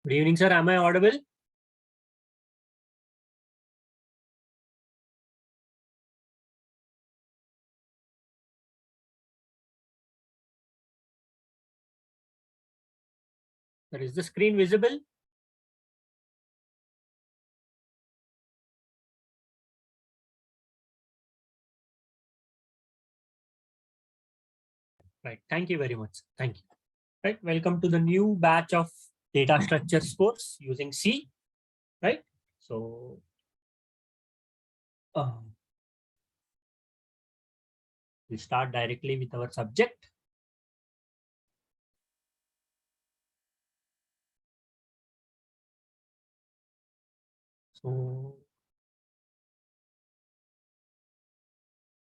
Good evening, sir. Am I audible? Sir, is the screen visible? Right. Thank you very much. Thank you. Right. Welcome to the new batch of data structures course using C. Right. So, we'll start directly with our subject. So,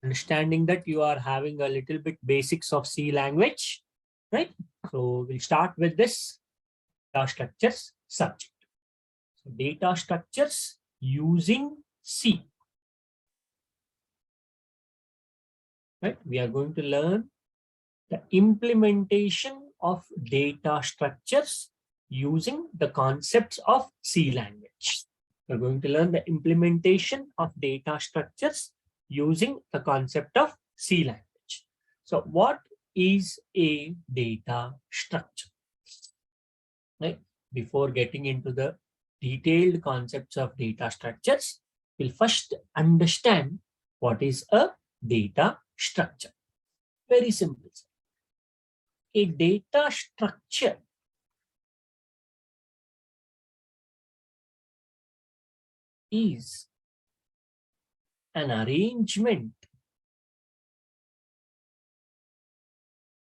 understanding that you are having a little bit basics of C language, right? So, we'll start with this data structures subject. So, data structures using C. Right? We are going to learn the implementation of data structures using the concepts of C language. We're going to learn the implementation of data structures using the concept of C language. So what is a data structure? Right? Before getting into the detailed concepts of data structures, we'll first understand what is a data structure. Very simple. A data structure is an arrangement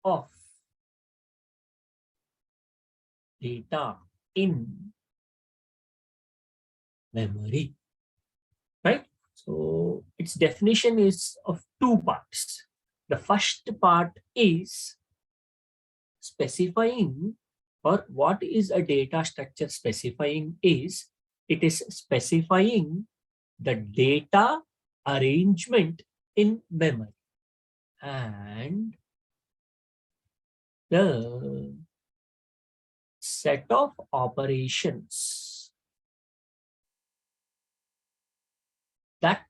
of data in memory, right? So its definition is of two parts. The first part is specifying, or what is a data structure specifying is, it is specifying the data arrangement in memory and the set of operations that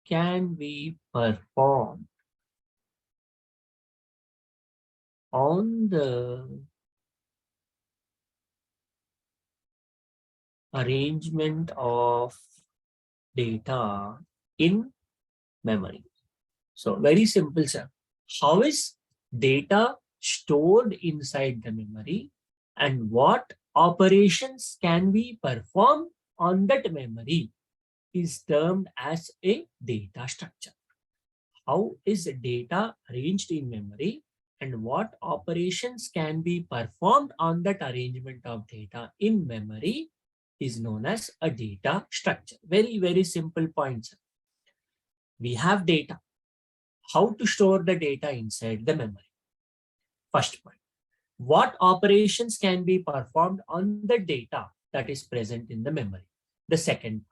can be performed on the arrangement of data in memory. So very simple, sir. How is data stored inside the memory and what operations can be performed on that memory is termed as a data structure. How is data arranged in memory and what operations can be performed on that arrangement of data in memory is known as a data structure. Very, very simple points. We have data. How to store the data inside the memory? First point. What operations can be performed on the data that is present in the memory? The second.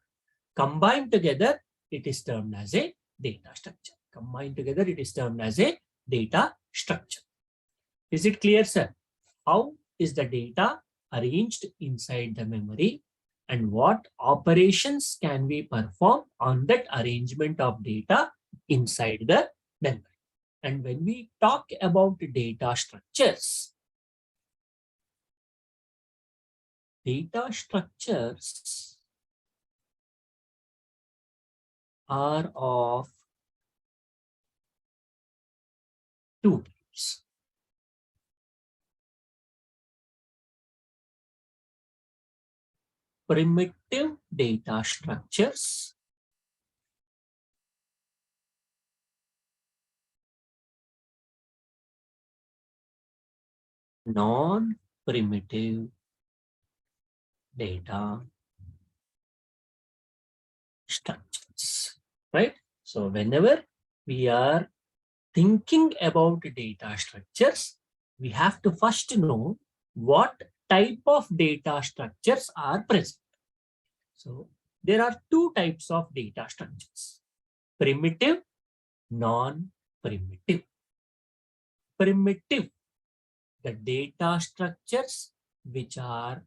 Combined together, it is termed as a data structure. Combined together, it is termed as a data structure. Is it clear, sir? How is the data arranged inside the memory and what operations can be performed on that arrangement of data inside the memory? And when we talk about data structures are of two types. Primitive data structures non-primitive data structures, right? So whenever we are thinking about data structures, we have to first know what type of data structures are present. So there are two types of data structures: primitive, non-primitive. Primitive, the data structures which are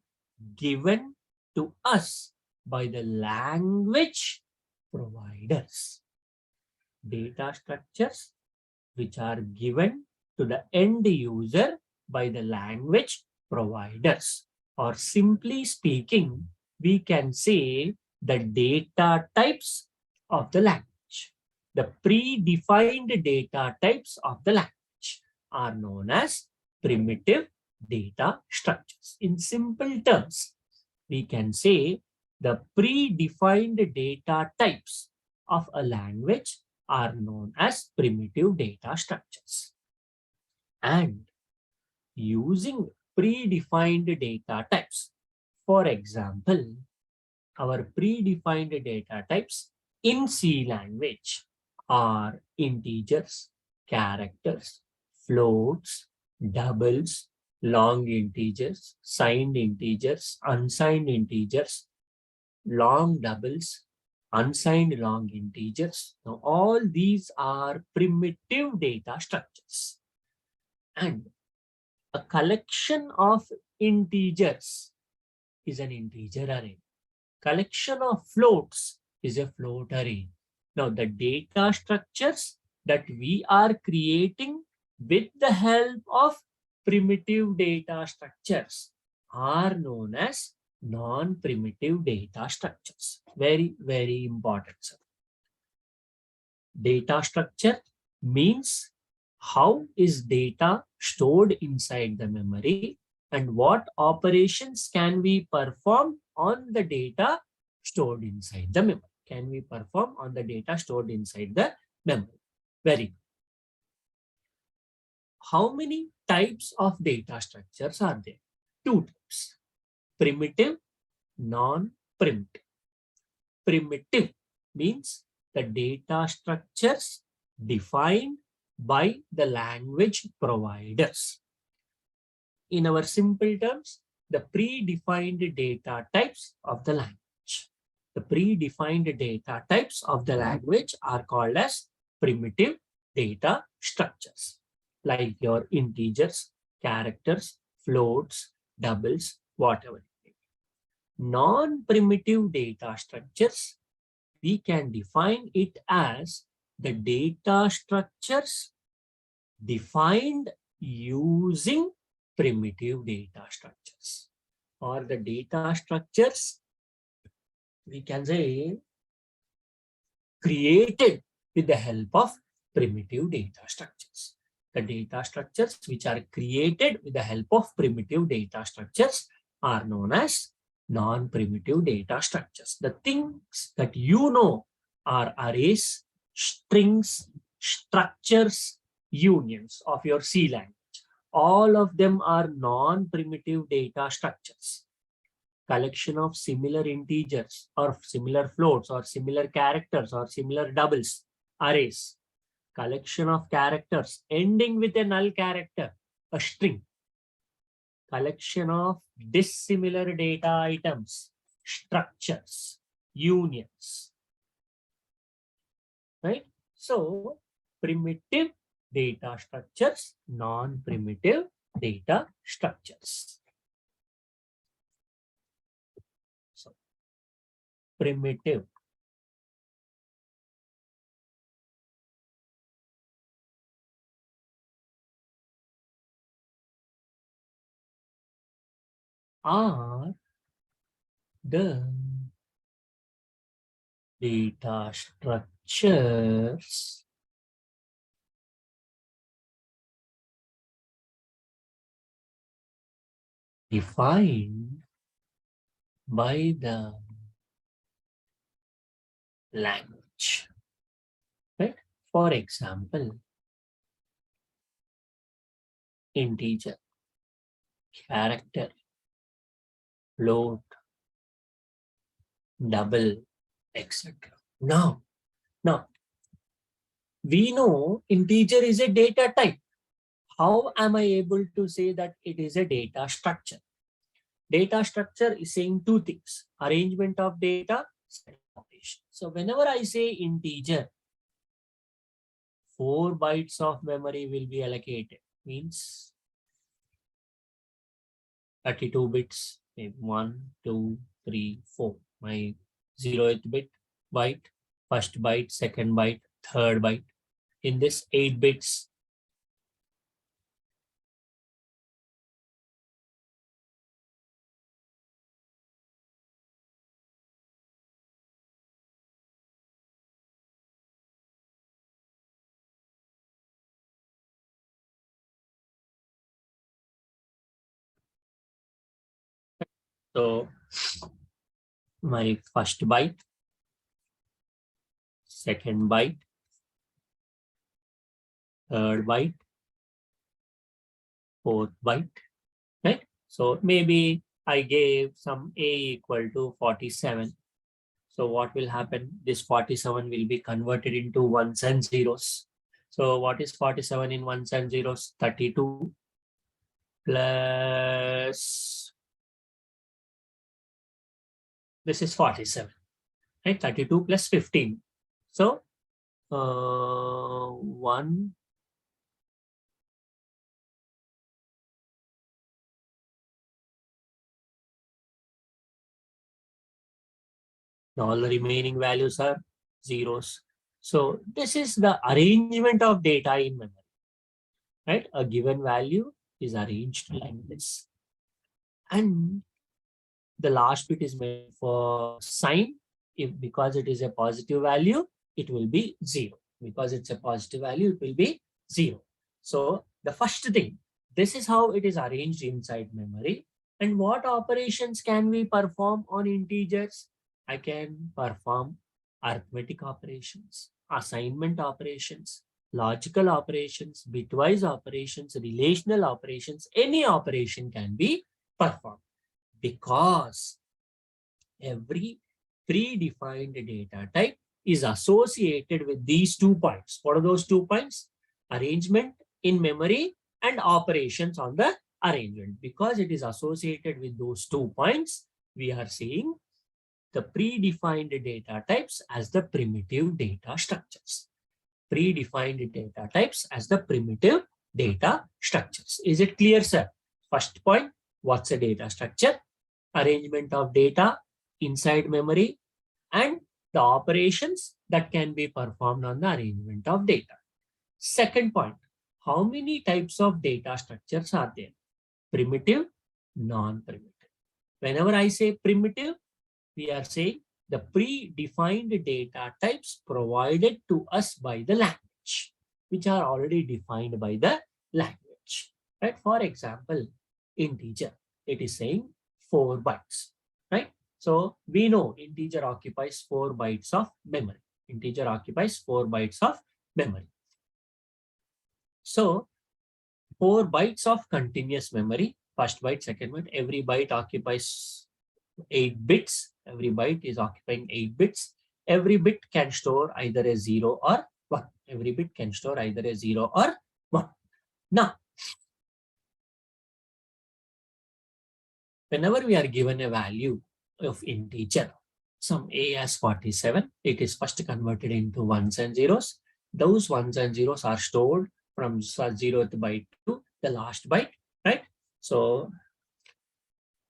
given to us by the language providers. Data structures which are given to the end user by the language providers. Or simply speaking, we can say the data types of the language. The predefined data types of the language are known as primitive data structures. In simple terms, we can say the predefined data types of a language are known as primitive data structures. And using predefined data types, for example, our predefined data types in C language are integers, characters, floats, doubles, long integers, signed integers, unsigned integers, long doubles, unsigned long integers. Now, all these are primitive data structures. And a collection of integers is an integer array. Collection of floats is a float array. Now, the data structures that we are creating with the help of primitive data structures are known as non-primitive data structures. Very, very important, sir. Data structure means how is data stored inside the memory and what operations can we perform on the data stored inside the memory. Can we perform on the data stored inside the memory? Very good. How many types of data structures are there? Two types. Primitive, non-primitive. Primitive means the data structures defined by the language providers. In our simple terms, the predefined data types of the language. The predefined data types of the language are called as primitive data structures, like your integers, characters, floats, doubles, whatever. Non-primitive data structures, we can define it as the data structures defined using primitive data structures, or the data structures we can say created with the help of primitive data structures. The data structures which are created with the help of primitive data structures are known as non-primitive data structures. The things that you know are arrays, strings, structures, unions of your C language. All of them are non-primitive data structures. Collection of similar integers or similar floats or similar characters or similar doubles, arrays. Collection of characters ending with a null character, a string. Collection of dissimilar data items, structures, unions. Right? So, primitive data structures, non-primitive data structures. So, primitive are the data structures defined by the language. Right? For example, integer, character, float, double, etc. Now, we know integer is a data type. How am I able to say that it is a data structure? Data structure is saying two things: arrangement of data, set operation. So whenever I say integer, 4 bytes of memory will be allocated. Means 32 bits, maybe 1, 2, 3, 4. My 0th bit byte, first byte, second byte, third byte. In this 8 bits, so my first byte, second byte, third byte, fourth byte, right? So maybe I gave some a equal to 47. So what will happen? This 47 will be converted into ones and zeros. So what is 47 in ones and zeros? 32 plus, this is 47, right? 32 plus 15. So one, all the remaining values are zeros. So this is the arrangement of data in memory, right? A given value is arranged like this. And the last bit is meant for sign. If because it is a positive value, it will be 0. Because it's a positive value, it will be 0. So the first thing, this is how it is arranged inside memory. And what operations can we perform on integers? I can perform arithmetic operations, assignment operations, logical operations, bitwise operations, relational operations. Any operation can be performed because every predefined data type is associated with these 2 points. What are those 2 points? Arrangement in memory and operations on the arrangement. Because it is associated with those 2 points, we are seeing the predefined data types as the primitive data structures. Predefined data types as the primitive data structures. Is it clear, sir? First point, what's a data structure? Arrangement of data inside memory and the operations that can be performed on the arrangement of data. Second point, how many types of data structures are there? Primitive, non-primitive. Whenever I say primitive, we are saying the predefined data types provided to us by the language, which are already defined by the language. Right? For example, integer, it is saying 4 bytes, right? So we know integer occupies 4 bytes of memory. Integer occupies 4 bytes of memory. So 4 bytes of continuous memory, first byte, second byte, every byte occupies 8 bits. Every byte is occupying 8 bits. Every bit can store either a 0 or 1. Every bit can store either a 0 or 1. Now, whenever we are given a value of integer, some a as 47, it is first converted into ones and zeros. Those ones and zeros are stored from 0th byte to the last byte, right? So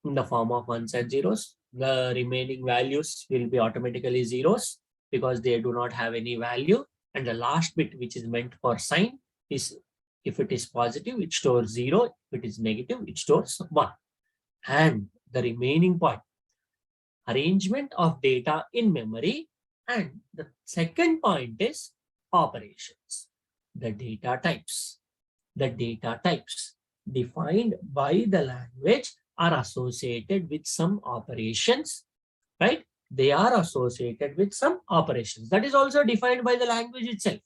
in the form of ones and zeros, the remaining values will be automatically zeros because they do not have any value. And the last bit, which is meant for sign, is if it is positive, it stores 0. If it is negative, it stores 1. And the remaining point, arrangement of data in memory. And the second point is operations. The data types defined by the language are associated with some operations, right? They are associated with some operations. That is also defined by the language itself,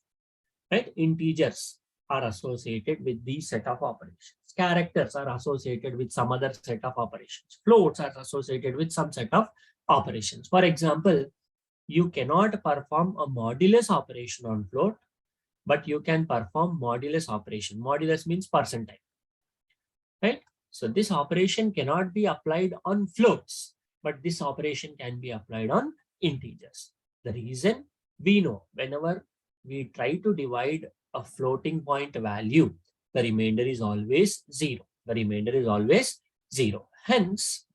right? Integers are associated with these set of operations. Characters are associated with some other set of operations. Floats are associated with some set of operations. For example, you cannot perform a modulus operation on float, but you can perform modulus operation. Modulus means percentile, right? So this operation cannot be applied on floats, but this operation can be applied on integers. The reason, we know whenever we try to divide a floating point value, the remainder is always 0. The remainder is always 0. Hence,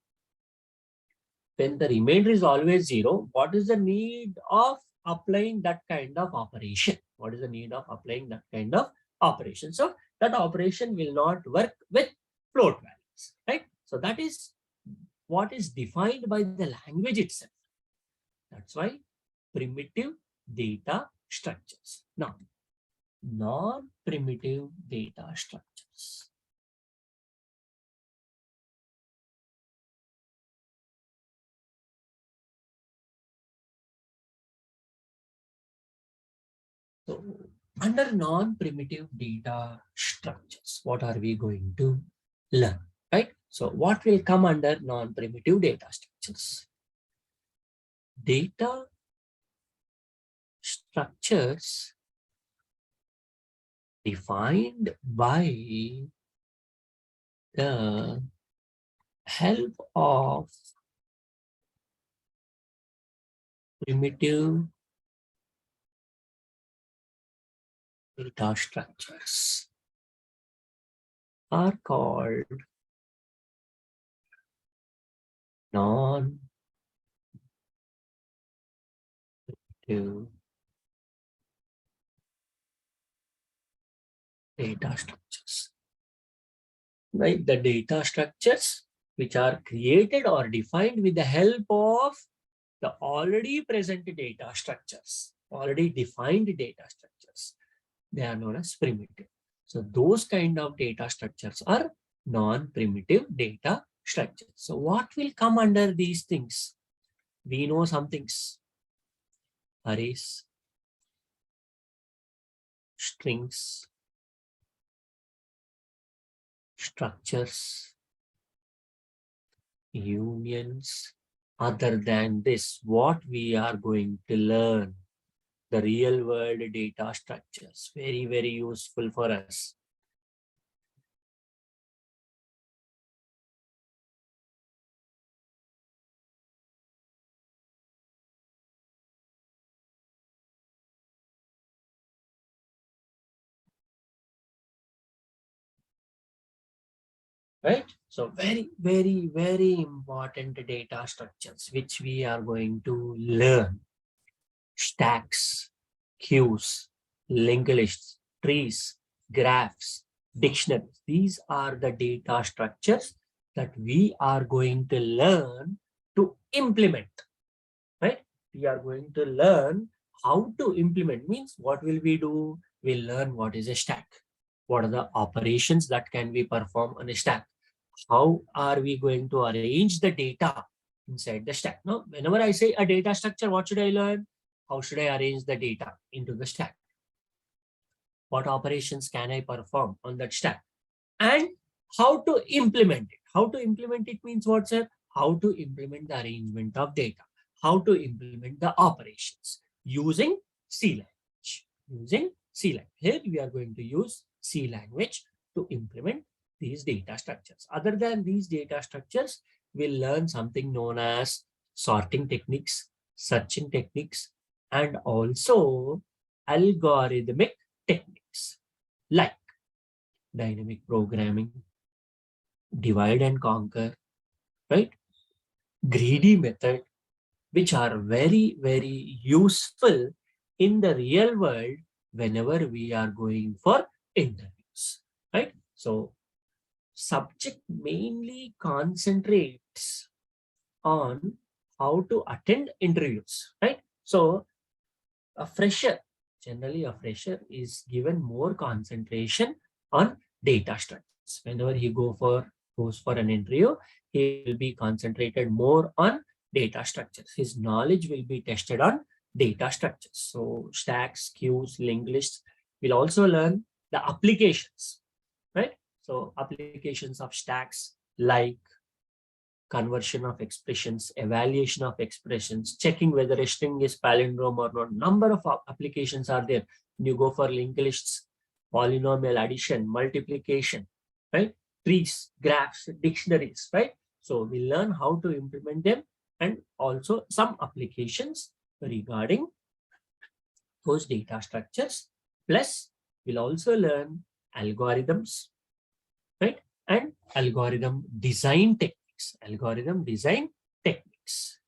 when the remainder is always 0, what is the need of applying that kind of operation? What is the need of applying that kind of operation? So that operation will not work with float values, right? So that is what is defined by the language itself. That's why primitive data structures. Now, non-primitive data structures. So under non-primitive data structures, what are we going to learn, right? So what will come under non-primitive data structures? Data structures defined by the help of primitive data structures are called non-primitive data structures. Right? The data structures which are created or defined with the help of the already present data structures, already defined data structures, they are known as primitive. So those kind of data structures are non-primitive data structures. So what will come under these things? We know some things: arrays, strings, structures, unions. Other than this, what we are going to learn? The real world data structures, very, very useful for us. Right? So very, very, very important data structures, which we are going to learn. Stacks, queues, linked lists, trees, graphs, dictionaries. These are the data structures that we are going to learn to implement, right? We are going to learn how to implement. Means what will we do? We'll learn what is a stack. What are the operations that can be performed on a stack? How are we going to arrange the data inside the stack? Now, whenever I say a data structure, what should I learn? How should I arrange the data into the stack? What operations can I perform on that stack? And how to implement it? How to implement it means what, sir? How to implement the arrangement of data? How to implement the operations using C language? Using C language. Here we are going to use C language to implement these data structures. Other than these data structures, we'll learn something known as sorting techniques, searching techniques, and also algorithmic techniques like dynamic programming, divide and conquer, right? Greedy method, which are very, very useful in the real world whenever we are going for interviews, right? So subject mainly concentrates on how to attend interviews, right? So a fresher, generally a fresher is given more concentration on data structures. Whenever he goes for an interview, he will be concentrated more on data structures. His knowledge will be tested on data structures. So stacks, queues, linked lists. We'll also learn the applications, right? So applications of stacks like conversion of expressions, evaluation of expressions, checking whether a string is palindrome or not. Number of applications are there. You go for linked lists, polynomial addition, multiplication, right? Trees, graphs, dictionaries, right? So we learn how to implement them and also some applications regarding those data structures. Plus, we'll also learn algorithms, right? And algorithm design techniques. techniques, algorithm design techniques,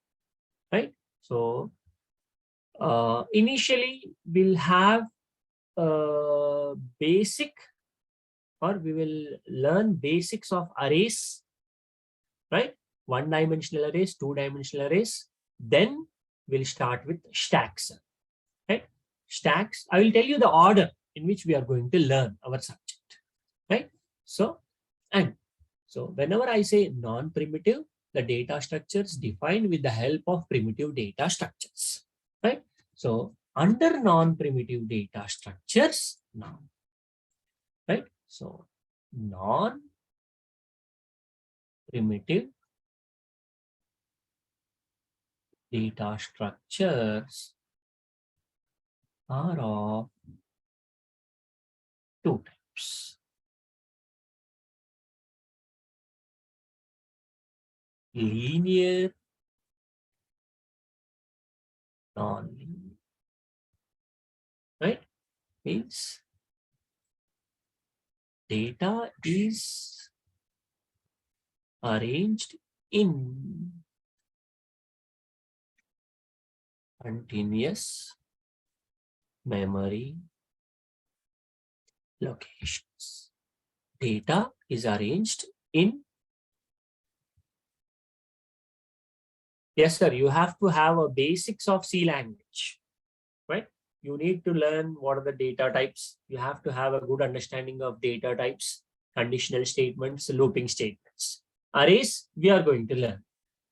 right? So initially we'll have basic, or we will learn basics of arrays, right? One-dimensional arrays, two-dimensional arrays. Then we'll start with stacks, right? Stacks, I will tell you the order in which we are going to learn our subject, right? So, and so whenever I say non-primitive, the data structures defined with the help of primitive data structures, right? So under non-primitive data structures now, right? So non-primitive data structures are of two types: linear, non-linear, right? Means data is arranged in continuous memory locations. Data is arranged in, yes sir, you have to have a basics of C language, right? You need to learn what are the data types. You have to have a good understanding of data types, conditional statements, looping statements. Arrays, we are going to learn,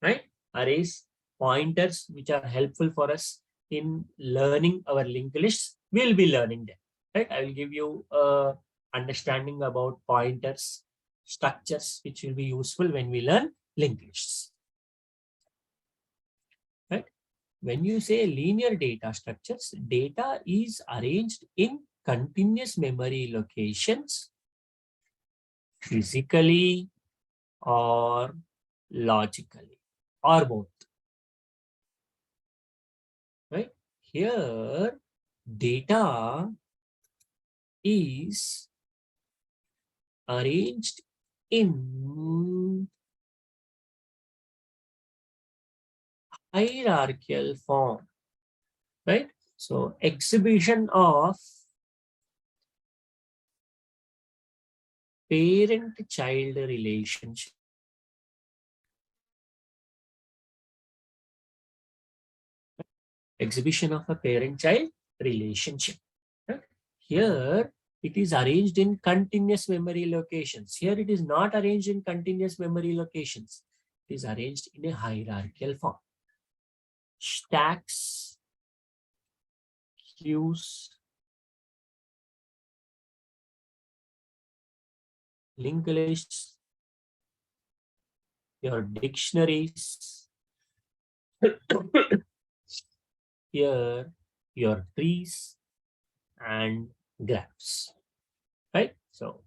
right? Arrays, pointers, which are helpful for us in learning our linked lists, we'll be learning them, right? I will give you a understanding about pointers, structures, which will be useful when we learn linked lists, right? When you say linear data structures, data is arranged in continuous memory locations, physically or logically, or both, right? Here, data is arranged in hierarchical form, right? So exhibition of parent-child relationship. Exhibition of a parent-child relationship. Right? Here, it is arranged in continuous memory locations. Here, it is not arranged in continuous memory locations. It is arranged in a hierarchical form. Stacks, queues, linked lists, your dictionaries, here your trees and graphs, right? So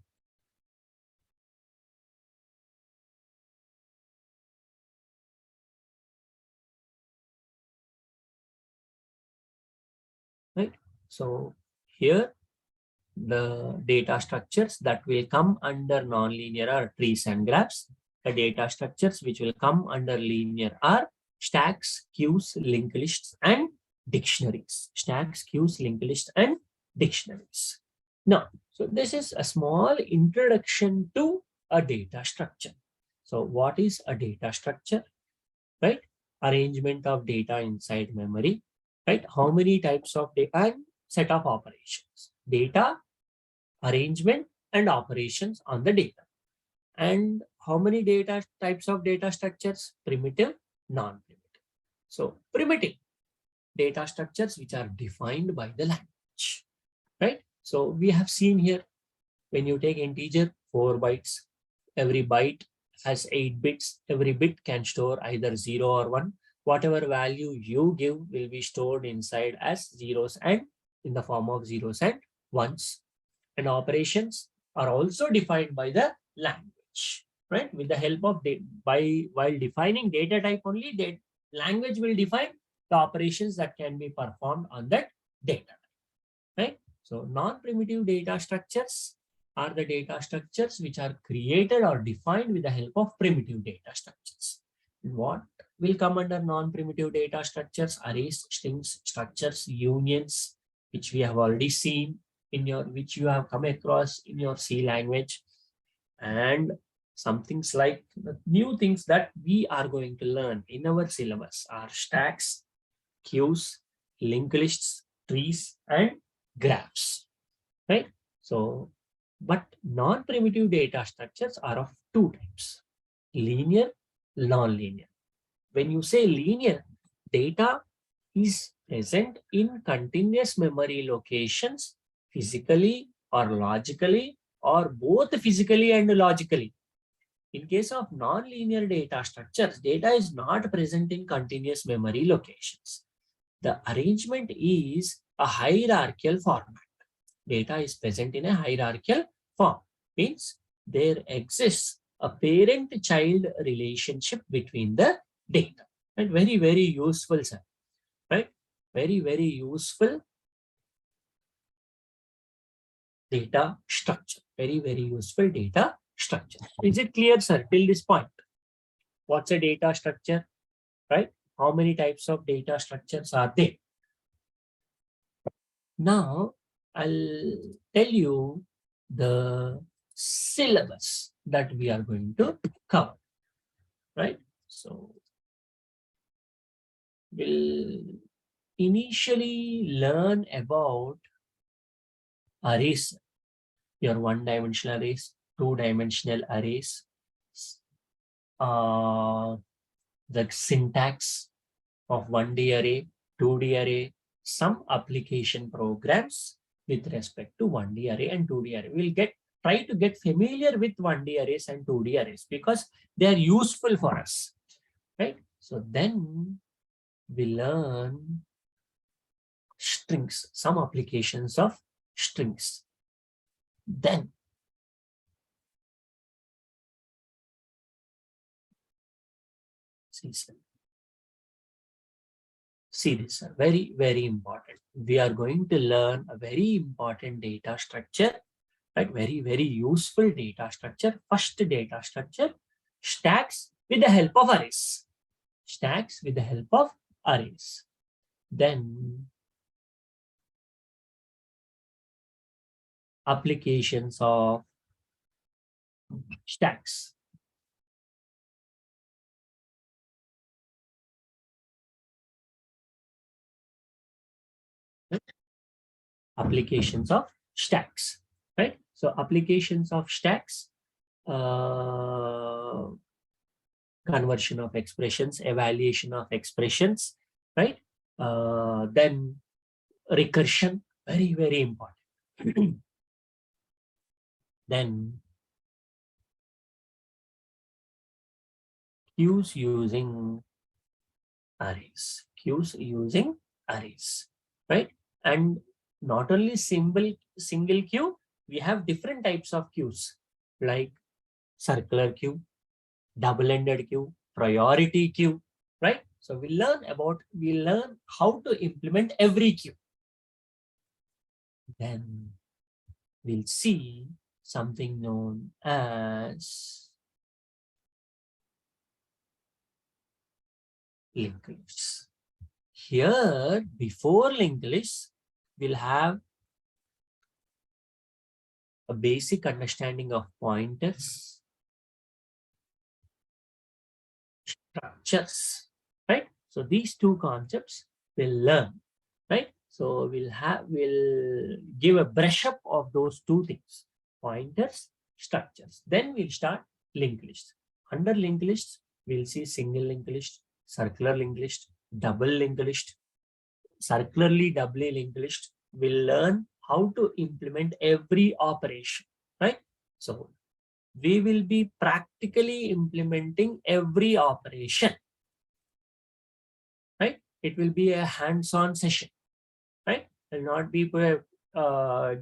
right, so here the data structures that will come under nonlinear are trees and graphs. The data structures which will come under linear are stacks, queues, linked lists, and dictionaries. Stacks, queues, linked lists, and dictionaries. Now, so this is a small introduction to a data structure. So what is a data structure, right? Arrangement of data inside memory, right? How many types of data and set of operations. Data, arrangement, and operations on the data. And how many data types of data structures? Primitive, non-primitive. So primitive data structures which are defined by the language, right? So we have seen here, when you take integer 4 bytes, every byte has 8 bits. Every bit can store either 0 or 1. Whatever value you give will be stored inside as zeros and in the form of zeros and ones. And operations are also defined by the language, right? With the help of while defining data type only, the language will define the operations that can be performed on that data, right? So non-primitive data structures are the data structures which are created or defined with the help of primitive data structures. What will come under non-primitive data structures? Arrays, strings, structures, unions, which we have already seen in your, which you have come across in your C language, and some things like the new things that we are going to learn in our syllabus are stacks, queues, linked lists, trees, and graphs, right? So, but non-primitive data structures are of two types: linear, non-linear. When you say linear, data is present in continuous memory locations physically or logically, or both physically and logically. In case of non-linear data structures, data is not present in continuous memory locations. The arrangement is a hierarchical format. Data is present in a hierarchical form. Means there exists a parent-child relationship between the data. And very, very useful, sir. Right? Very, very useful data structure. Very, very useful data structure. Is it clear, sir, till this point? What's a data structure? Right? How many types of data structures are there? Now, I'll tell you the syllabus that we are going to cover, right? So, we'll initially learn about arrays, your one-dimensional arrays, two-dimensional arrays, the syntax of 1D array, 2D array, some application programs with respect to 1D array and 2D array. We'll try to get familiar with 1D arrays and 2D arrays because they are useful for us, right? So then we learn strings, some applications of strings. Then see this, very, very important. We are going to learn a very important data structure, right? Very, very useful data structure. First data structure, stacks with the help of arrays. Stacks with the help of arrays. Then applications of stacks. Applications of stacks, right? So applications of stacks, conversion of expressions, evaluation of expressions, right? Then recursion, very, very important. Then queues using arrays, right? And not only single queue, we have different types of queues like circular queue, double-ended queue, priority queue, right? So we learn how to implement every queue. Then we'll see something known as linked lists. Here, before linked lists, we'll have a basic understanding of pointers, structures, right? So these two concepts we'll learn, right? So we'll give a brush up of those two things, pointers, structures. Then we'll start linked lists. Under linked lists, we'll see single linked list, circular linked list, double linked list, circularly doubly linked list. We'll learn how to implement every operation, right? So we will be practically implementing every operation, right? It will be a hands-on session, right? It will not be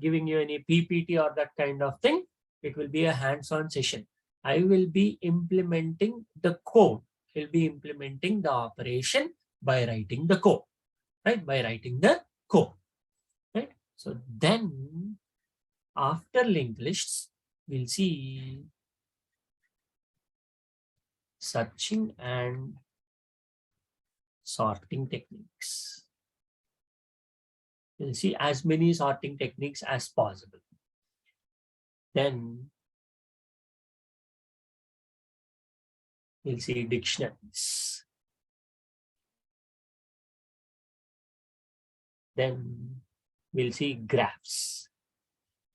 giving you any PPT or that kind of thing. It will be a hands-on session. I will be implementing the code. We'll be implementing the operation by writing the code, right? By writing the code, right? So then After linked lists, we'll see searching and sorting techniques. We'll see as many sorting techniques as possible. Then we'll see dictionaries. Then we'll see graphs,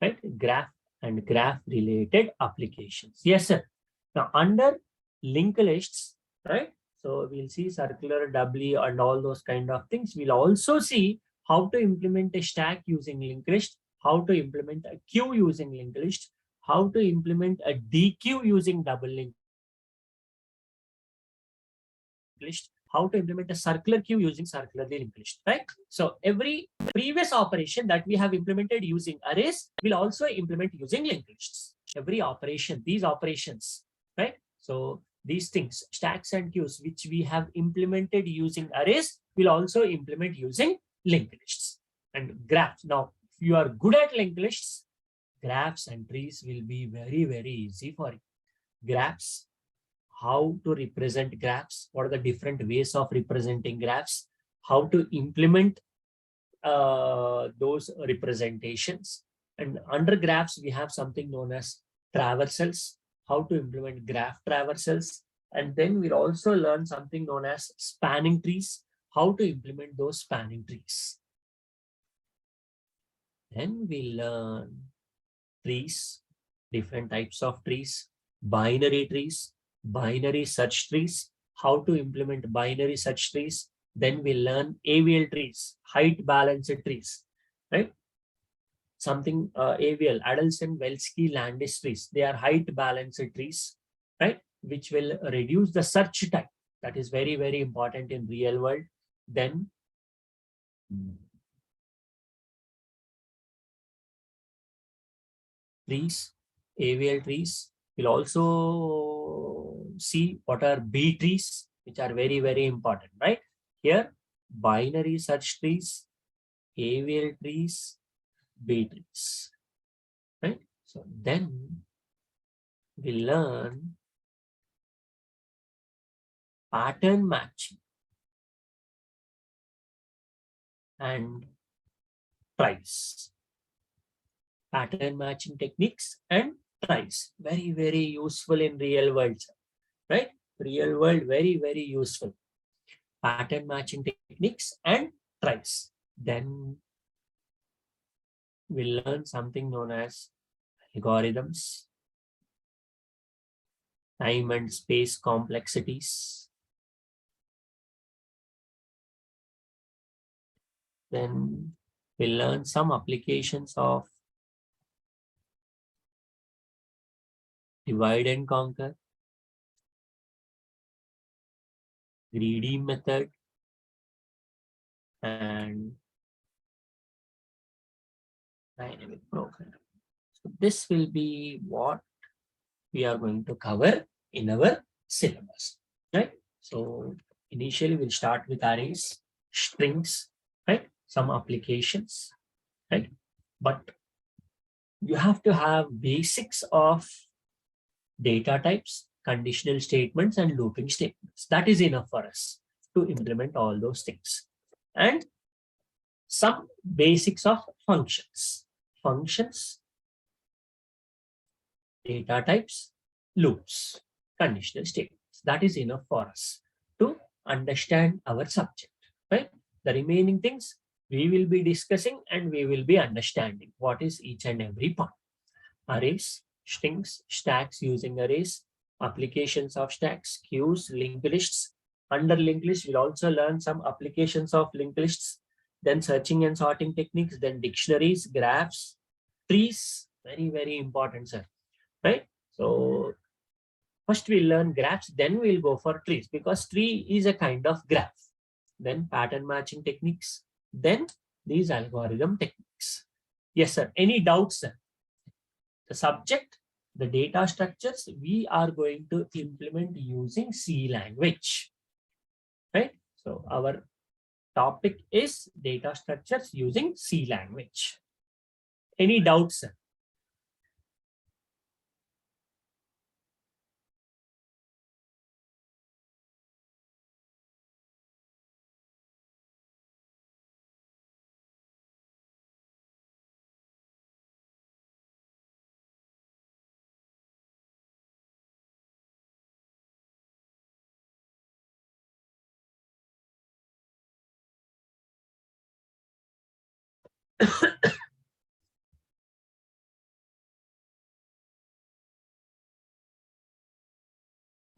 right? Graph and graph related applications. Yes, sir. Now under linked lists, right? So we'll see circular, doubly, and all those kind of things. We'll also see how to implement a stack using linked list, how to implement a queue using linked list, how to implement a DQ using double linked list, how to implement a circular queue using circularly linked list, right? So every previous operation that we have implemented using arrays will also implement using linked lists. Every operation, these operations, right? So these things, stacks and queues, which we have implemented using arrays, will also implement using linked lists. And graphs. Now, if you are good at linked lists, graphs and trees will be very, very easy for you. Graphs, how to represent graphs, what are the different ways of representing graphs, how to implement those representations. And under graphs, we have something known as traversals, how to implement graph traversals. And then we'll also learn something known as spanning trees, how to implement those spanning trees. Then we learn trees, different types of trees, binary trees, binary search trees, how to implement binary search trees. Then we learn AVL trees, height balanced trees, right? Something AVL, Adelson-Velsky Landis trees. They are height balanced trees, right? Which will reduce the search time. That is very, very important in real world. Then trees, AVL trees. We'll also see what are B trees, which are very, very important, right? Here, binary search trees, AVL trees, B trees, right? So then we learn pattern matching and tries. Pattern matching techniques and tries. Very, very useful in real world, right? Real world, very, very useful. Pattern matching techniques and tries. Then we'll learn something known as algorithms, time and space complexities. Then we'll learn some applications of divide and conquer, greedy method, and dynamic program. So this will be what we are going to cover in our syllabus, right? So initially we'll start with arrays, strings, right? Some applications, right? But you have to have basics of data types, conditional statements, and looping statements. That is enough for us to implement all those things. And some basics of functions. Functions, data types, loops, conditional statements. That is enough for us to understand our subject, right? The remaining things we will be discussing and we will be understanding what is each and every part. Arrays, strings, stacks using arrays, applications of stacks, queues, linked lists. Under linked lists, we'll also learn some applications of linked lists, then searching and sorting techniques, then dictionaries, graphs, trees, very, very important, sir, right? So first we'll learn graphs, then we'll go for trees because tree is a kind of graph. Then pattern matching techniques, then these algorithm techniques. Yes, sir. Any doubts, sir? The subject, the data structures, we are going to implement using C language, right? So our topic is data structures using C language. Any doubts, sir?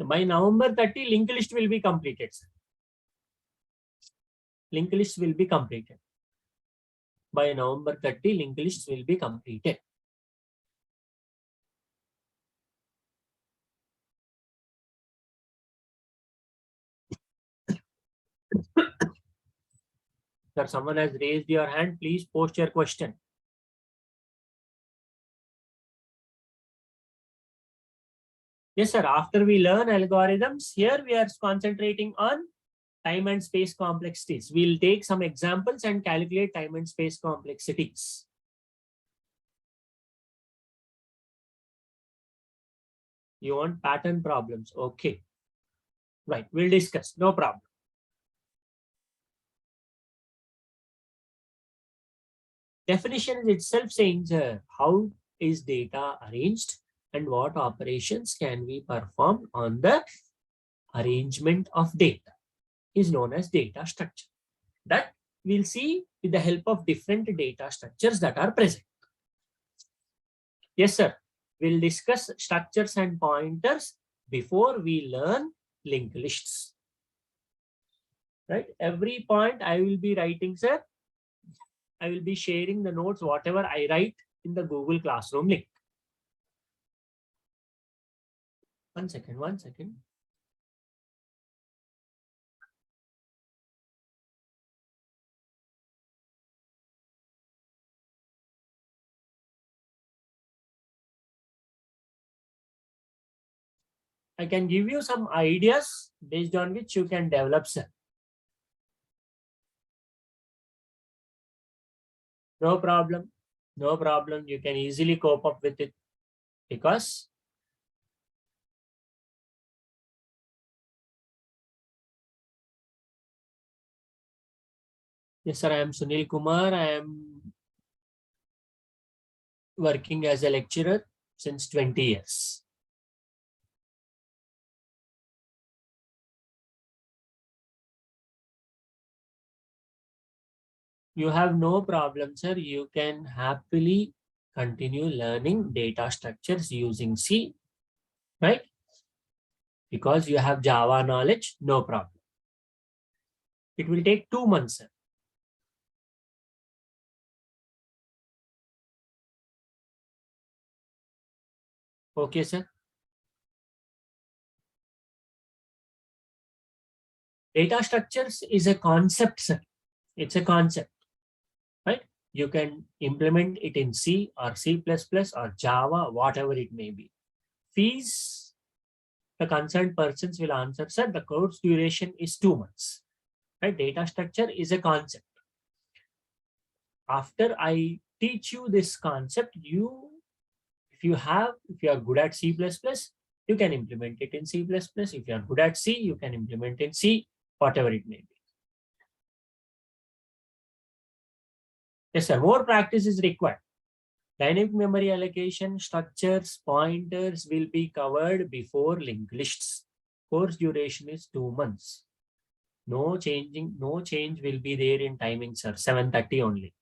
By November 30, linked list will be completed. Linked list will be completed. By November 30, linked list will be completed. Sir, someone has raised your hand. Please post your question. Yes, sir. After we learn algorithms, here we are concentrating on time and space complexities. We'll take some examples and calculate time and space complexities. You want pattern problems. Okay. Right. We'll discuss. No problem. Definition is itself saying how is data arranged and what operations can we perform on the arrangement of data is known as data structure. That we'll see with the help of different data structures that are present. Yes, sir. We'll discuss structures and pointers before we learn linked lists. Right? Every point I will be writing, sir. I will be sharing the notes, whatever I write in the Google Classroom link. One second. I can give you some ideas based on which you can develop, sir. No problem. No problem. You can easily cope up with it because yes, sir, I am Sunil Kumar. I am working as a lecturer since 20 years. You have no problem, sir. You can happily continue learning data structures using C, right? Because you have Java knowledge, no problem. It will take 2 months, sir. Okay, sir. Data structures is a concept, sir. It's a concept, right? You can implement it in C or C++ or Java, whatever it may be. Fees, the concerned persons will answer, sir, the course duration is 2 months. Right? Data structure is a concept. After I teach you this concept, if you are good at C++, you can implement it in C++. If you are good at C, you can implement in C, whatever it may be. Yes, sir. More practice is required. Dynamic memory allocation, structures, pointers will be covered before linked lists. Course duration is 2 months. No change will be there in timing, sir. 7:30 only.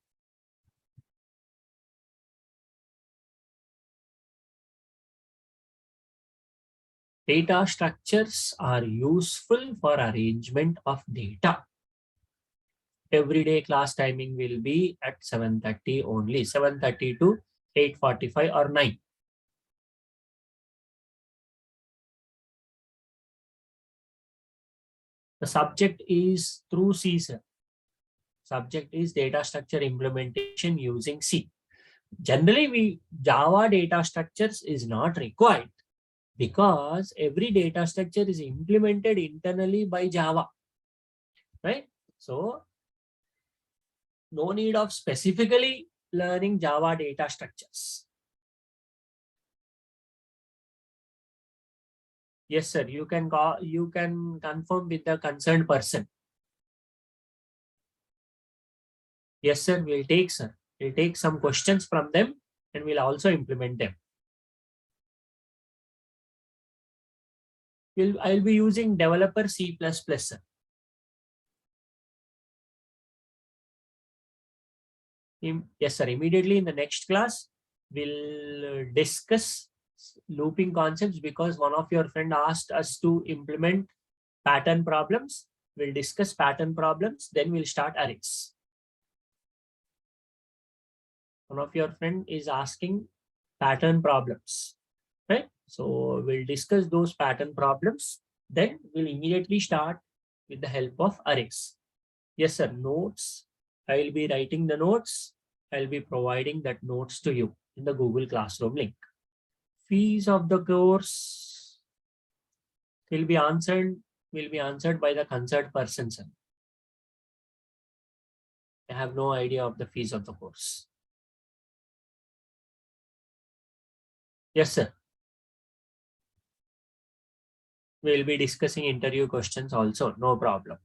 Data structures are useful for arrangement of data. Everyday class timing will be at 7:30 only. 7:30 to 8:45 or 9. The subject is through C, sir. Subject is data structure implementation using C. Generally, Java data structures is not required because every data structure is implemented internally by Java, right? So, no need of specifically learning Java data structures. Yes, sir. You can confirm with the concerned person. Yes, sir. We'll take some questions from them and we'll also implement them. I'll be using developer C++, sir. Yes, sir. Immediately in the next class, we'll discuss looping concepts because one of your friend asked us to implement pattern problems. We'll discuss pattern problems, then we'll start arrays. One of your friend is asking pattern problems, right? So we'll discuss those pattern problems. Then we'll immediately start with the help of arrays. Yes, sir. Notes. I'll be writing the notes. I'll be providing that notes to you in the Google Classroom link. Fees of the course will be answered by the concerned person, sir. I have no idea of the fees of the course. Yes, sir. We'll be discussing interview questions also. No problem.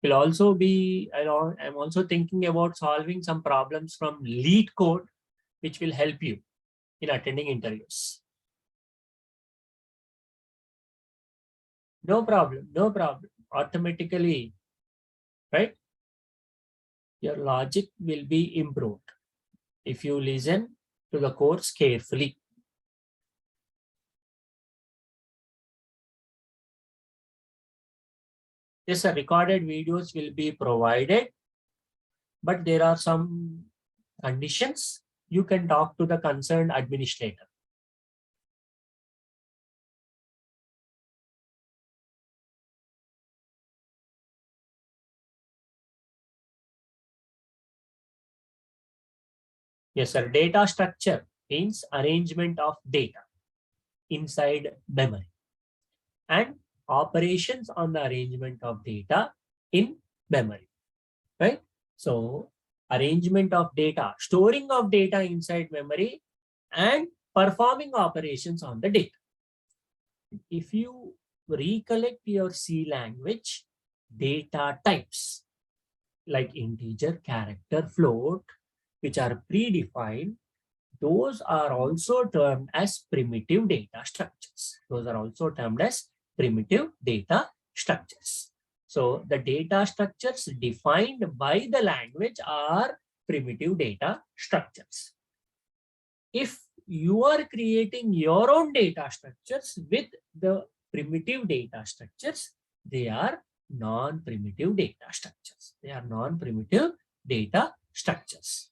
Will also be, I'm also thinking about solving some problems from lead code, which will help you in attending interviews. No problem. No problem. Automatically, right? Your logic will be improved if you listen to the course carefully. Yes, sir. Recorded videos will be provided, but there are some conditions. You can talk to the concerned administrator. Yes, sir. Data structure means arrangement of data inside memory and operations on the arrangement of data in memory, right? So arrangement of data, storing of data inside memory and performing operations on the data. If you recollect your C language, data types like integer, character, float, which are predefined, those are also termed as primitive data structures. Those are also termed as primitive data structures. So the data structures defined by the language are primitive data structures. If you are creating your own data structures with the primitive data structures, they are non-primitive data structures. They are non-primitive data structures,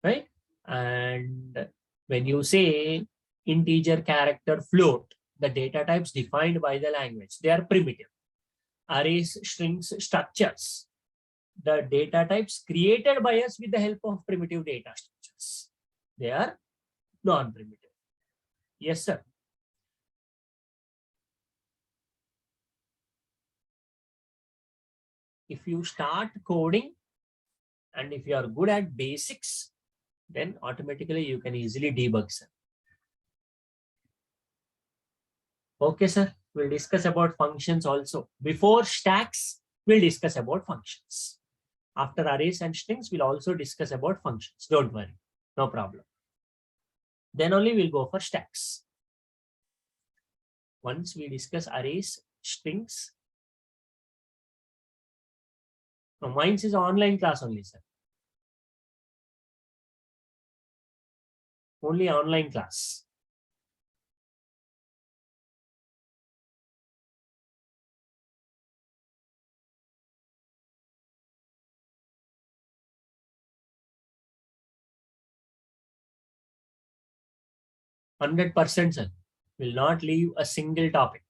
right? And when you say integer, character, float, the data types defined by the language, they are primitive. Arrays, strings, structures, the data types created by us with the help of primitive data structures, they are non-primitive. Yes, sir. If you start coding and if you are good at basics, then automatically you can easily debug, sir. Okay, sir. We'll discuss about functions also. Before stacks, we'll discuss about functions. After arrays and strings, we'll also discuss about functions. Don't worry. No problem. Then only we'll go for stacks. Once we discuss arrays, strings. No, mine is online class only, sir. Only online class. %, sir. Will not leave a single topic.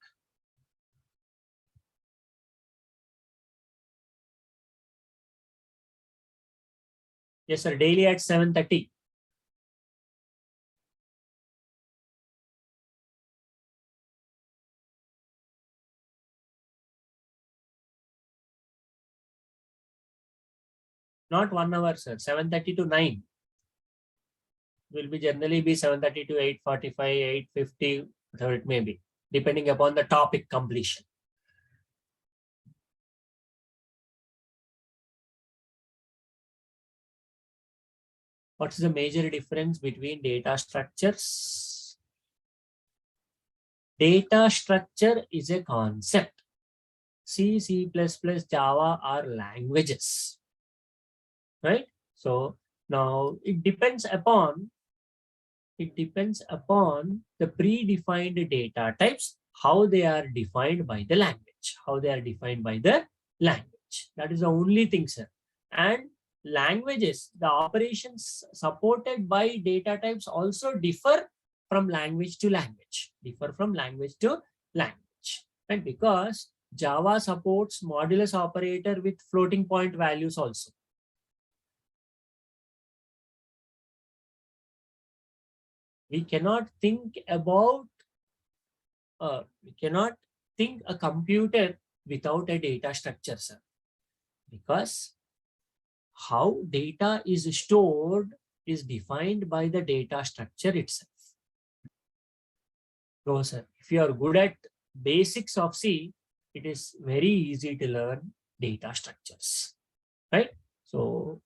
Yes, sir. Daily at 7:30. Not 1 hour, sir. 7:30 to 9. Will be generally be 7:30 to 8:45, 8:50, whatever it may be, depending upon the topic completion. What's the major difference between data structures? Data structure is a concept. C, C++, Java are languages, right? So now it depends upon the predefined data types, how they are defined by the language, That is the only thing, sir. And languages, the operations supported by data types also differ from language to language, And because Java supports modulus operator with floating point values also. We cannot think a computer without a data structure, sir. Because how data is stored is defined by the data structure itself. So, sir, if you are good at basics of C, it is very easy to learn data structures, right? So,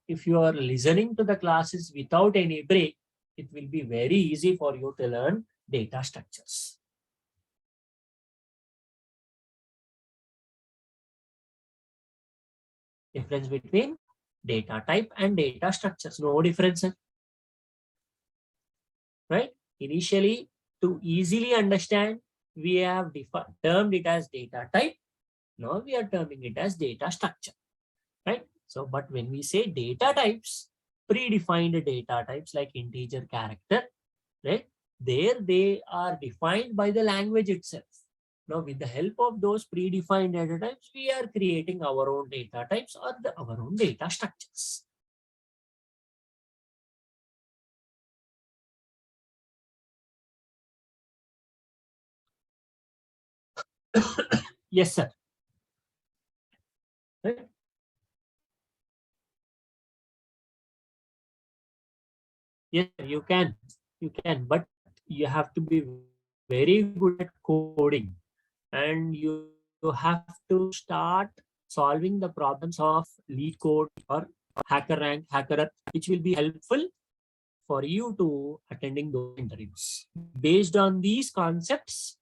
if you are listening to the classes without any break, it will be very easy for you to learn data structures. Difference between data type and data structures. No difference, sir. Right? Initially, to easily understand, we have termed it as data type. Now we are terming it as data structure. Right? So, but when we say data types, predefined data types like integer, character, right? There they are defined by the language itself. Now, with the help of those predefined data types, we are creating our own data types or our own data structures. Yes, sir. Right? Yes, you can, but you have to be very good at coding, and you have to start solving the problems of lead code or hacker rank, hacker, which will be helpful for you to attending those interviews. Based on these concepts,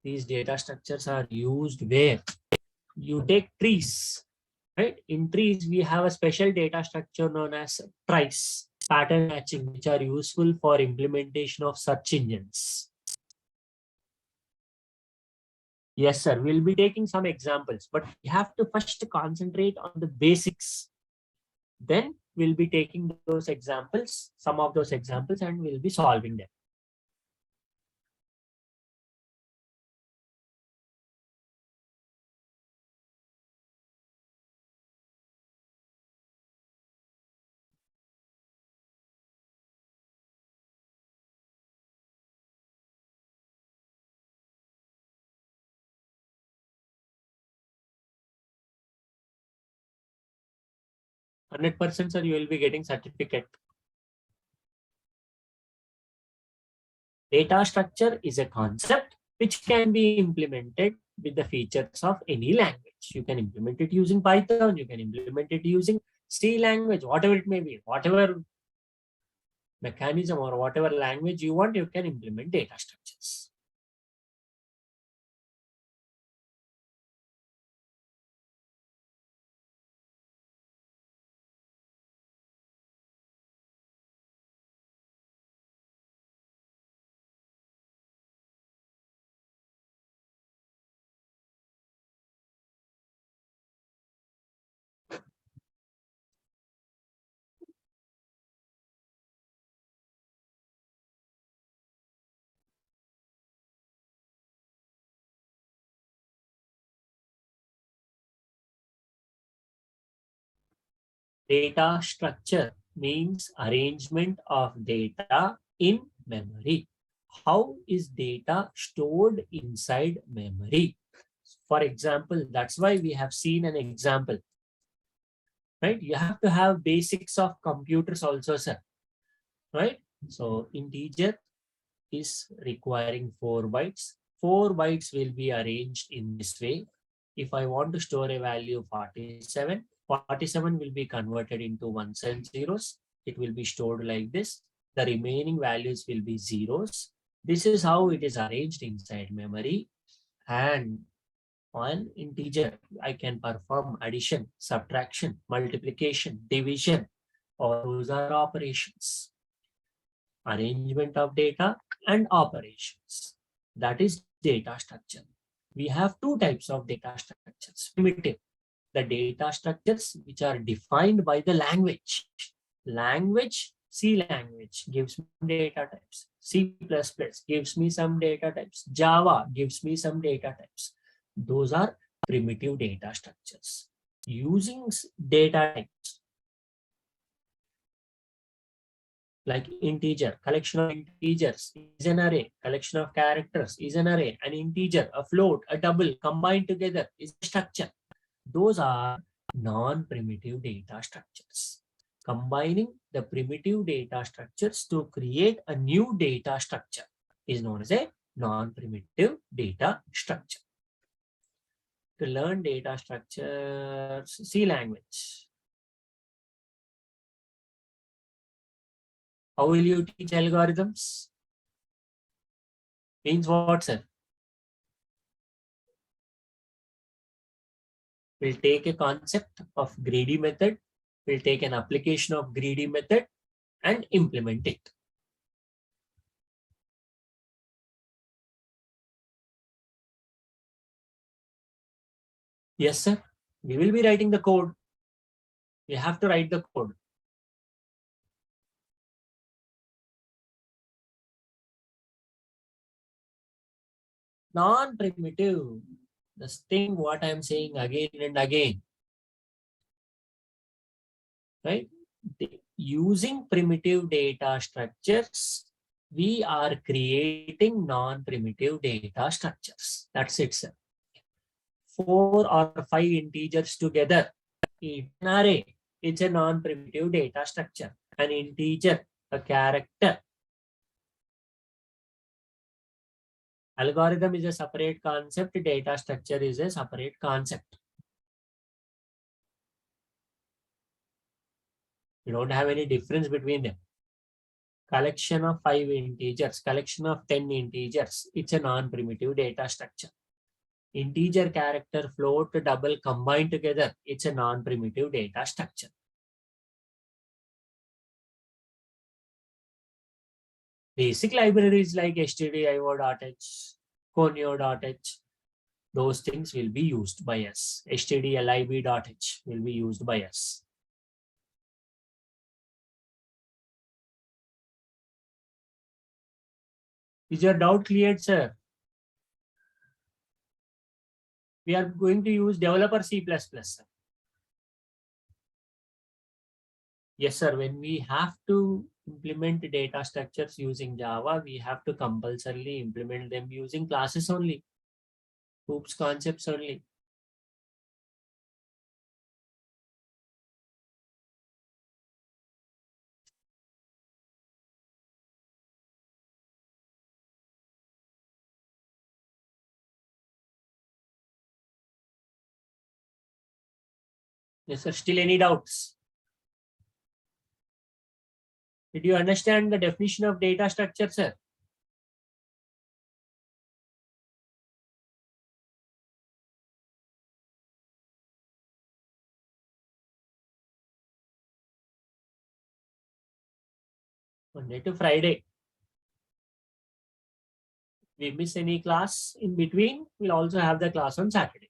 these data structures are used where you take trees, right? In trees, we have a special data structure known as trice, pattern matching, which are useful for implementation of search engines. Yes, sir. We'll be taking some examples, but we have to first concentrate on the basics. Then we'll be taking those examples, some of those examples, and we'll be solving them. 100%, sir, you will be getting certificate. Data structure is a concept which can be implemented with the features of any language. You can implement it using Python, you can implement it using C language, whatever it may be, whatever mechanism or whatever language you want, you can implement data structures. Data structure means arrangement of data in memory. How is data stored inside memory? For example, that's why we have seen an example, right? You have to have basics of computers also, sir, right? So integer is requiring 4 bytes. 4 bytes will be arranged in this way. If I want to store a value 47, 47 will be converted into ones and zeros. It will be stored like this. The remaining values will be zeros. This is how it is arranged inside memory. And on integer, I can perform addition, subtraction, multiplication, division. All those are operations. Arrangement of data and operations. That is data structure. We have two types of data structures. Primitive, the data structures which are defined by the language. Language, C language gives me data types. C++ gives me some data types. Java gives me some data types. Those are primitive data structures. Using data types like integer, collection of integers is an array, collection of characters is an array, an integer, a float, a double combined together is a structure. Those are non-primitive data structures. Combining the primitive data structures to create a new data structure is known as a non-primitive data structure. To learn data structures, C language. How will you teach algorithms? Means what, sir? We'll take a concept of greedy method, we'll take an application of greedy method and implement it. Yes, sir. We will be writing the code. We have to write the code. Non-primitive. This thing what I'm saying again and again. Right? Using primitive data structures, we are creating non-primitive data structures. That's it, sir. 4 or 5 integers together in an array. It's a non-primitive data structure. An integer, a character. Algorithm is a separate concept. Data structure is a separate concept. You don't have any difference between them. Collection of 5 integers, collection of 10 integers. It's a non-primitive data structure. Integer, character, float, double combined together. It's a non-primitive data structure. Basic libraries like stdio.h, conio.h, those things will be used by us. stdlib.h will be used by us. Is your doubt cleared, sir? We are going to use developer C++. Sir. Yes, sir. When we have to implement data structures using Java, we have to compulsorily implement them using classes only. Hoops concepts only. Yes, sir. Still any doubts? Did you understand the definition of data structure, sir? Monday to Friday. We miss any class in between, we'll also have the class on Saturday.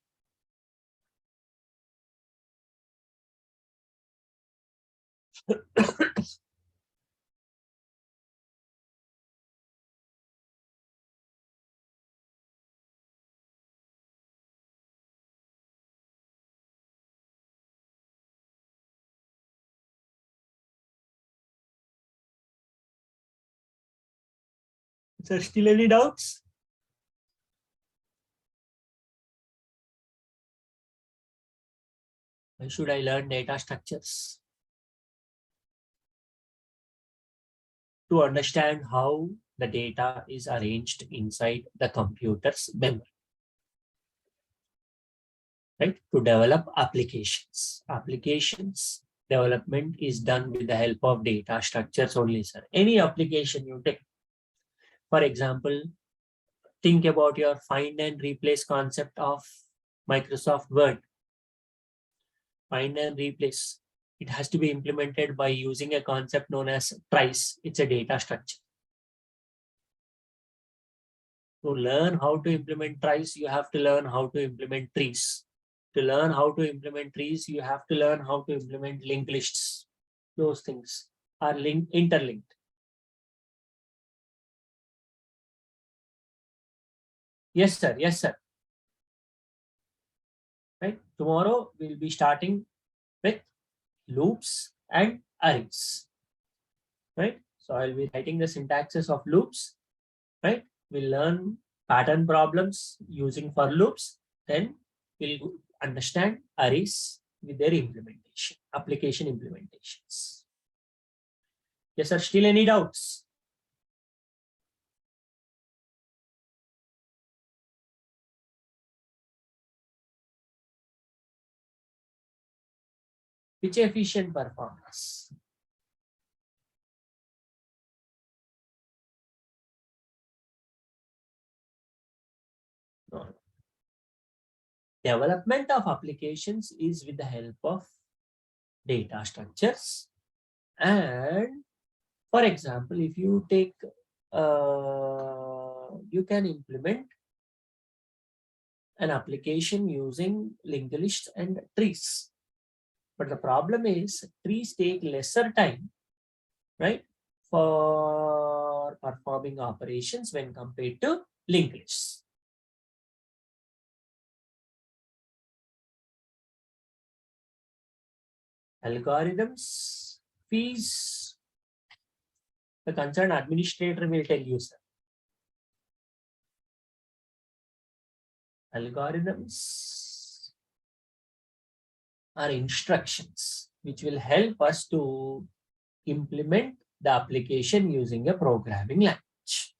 So still any doubts? Why should I learn data structures? To understand how the data is arranged inside the computer's memory. Right? To develop applications. Applications development is done with the help of data structures only, sir. Any application you take, for example, think about your find and replace concept of Microsoft Word. Find and replace. It has to be implemented by using a concept known as trice. It's a data structure. To learn how to implement trice, you have to learn how to implement trees. To learn how to implement trees, you have to learn how to implement linked lists. Those things are interlinked. Yes, sir. Yes, sir. Right. Tomorrow we'll be starting with loops and arrays. Right. So I'll be writing the syntaxes of loops. Right. We'll learn pattern problems using for loops. Then we'll understand arrays with their implementation, application implementations. Yes, sir. Still any doubts? Which efficient performance? No. Development of applications is with the help of data structures. And for example, if you take, you can implement an application using linked lists and trees. But the problem is trees take lesser time, right, for performing operations when compared to linked lists. Algorithms, fees, the concerned administrator will tell you, sir. Algorithms are instructions which will help us to implement the application using a programming language.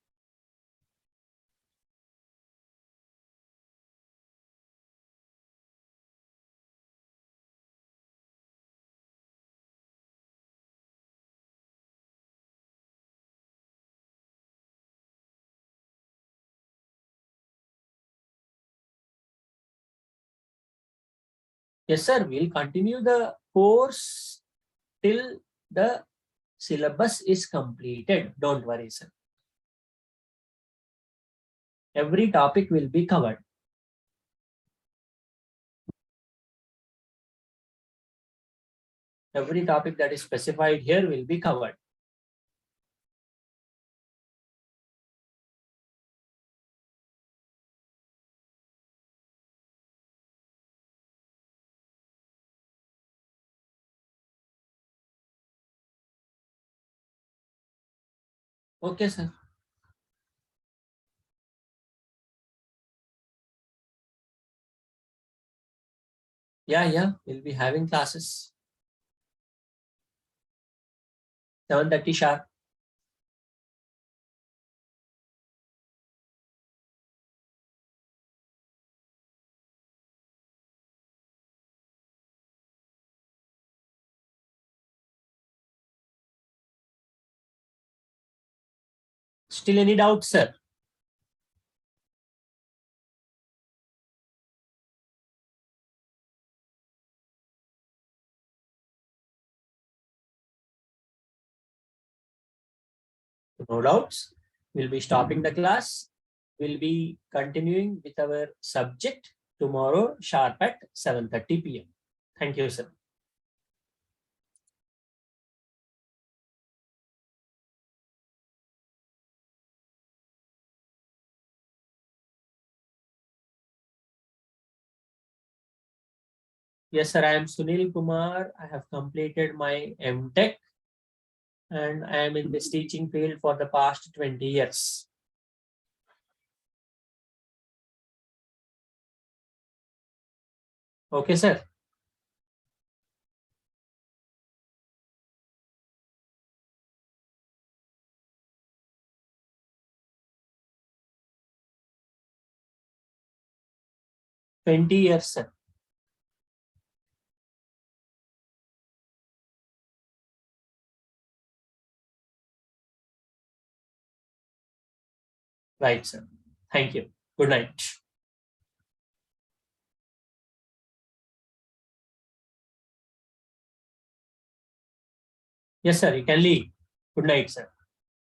Yes, sir. We'll continue the course till the syllabus is completed. Don't worry, sir. Every topic will be covered. Every topic that is specified here will be covered. Okay, sir. Yeah. We'll be having classes. 7:30 sharp. Still any doubts, sir? No doubts. We'll be stopping the class. We'll be continuing with our subject tomorrow sharp at 7:30 p.m. Thank you, sir. Yes, sir. I am Sunil Kumar. I have completed my MTech and I am in this teaching field for the past 20 years. Okay, sir. 20 years, sir. Right, sir. Thank you. Good night. Yes, sir. You can leave. Good night, sir.